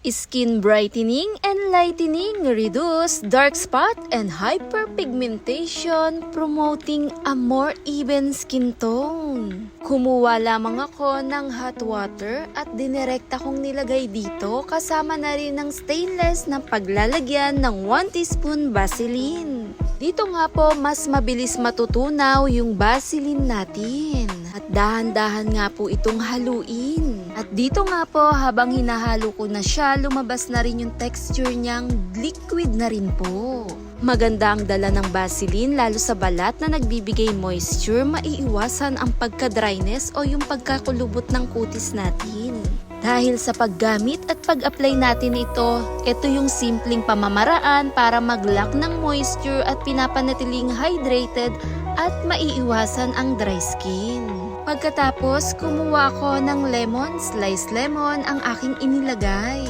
Skin brightening and lightening, reduce dark spot and hyperpigmentation, promoting a more even skin tone. Kumuha lamang ako ng hot water at dinirekta kong nilagay dito kasama na rin ng stainless na paglalagyan ng 1 teaspoon Vaseline. Dito nga po mas mabilis matutunaw yung Vaseline natin. At dahan-dahan nga po itong haluin. At dito nga po habang hinahalo ko na siya, lumabas na rin yung texture niyang liquid na rin po. Maganda ang dala ng Vaseline lalo sa balat na nagbibigay moisture, maiiwasan ang pagka-dryness o yung pagkakulubot ng kutis natin. Dahil sa paggamit at pag-apply natin ito yung simpleng pamamaraan para mag-lock ng moisture at pinapanatiling hydrated at maiiwasan ang dry skin. Pagkatapos, kumuha ako ng lemon, sliced lemon ang aking inilagay.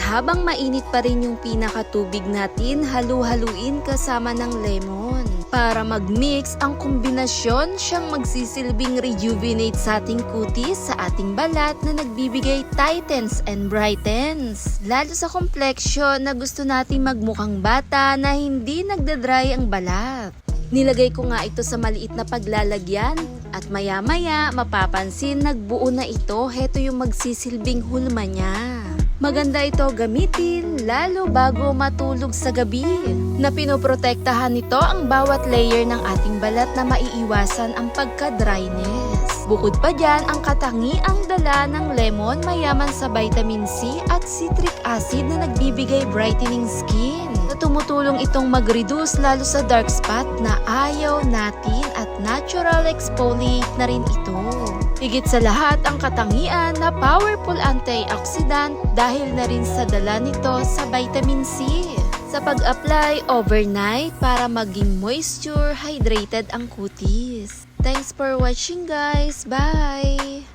Habang mainit pa rin yung pinakatubig natin, halu-haluin kasama ng lemon. Para mag-mix ang kombinasyon, siyang magsisilbing rejuvenate sa ating kutis, sa ating balat na nagbibigay tightens and brightens. Lalo sa complexion na gusto nating magmukhang bata na hindi nagdadry ang balat. Nilagay ko nga ito sa maliit na paglalagyan at maya-maya mapapansin nagbuo na ito. Heto yung magsisilbing hulma niya. Maganda ito gamitin lalo bago matulog sa gabi na pinoprotektahan nito ang bawat layer ng ating balat na maiiwasan ang pagka-dryness. Bukod pa dyan, ang katangiang dala ng lemon mayaman sa vitamin C at citric acid na nagbibigay brightening skin. Na tumutulong itong mag-reduce lalo sa dark spot na ayaw natin at natural exfoliate na rin ito. Higit sa lahat ang katangian na powerful antioxidant dahil na rin sa dala nito sa vitamin C. Sa pag-apply overnight para maging moisture hydrated ang kutis. Thanks for watching guys. Bye!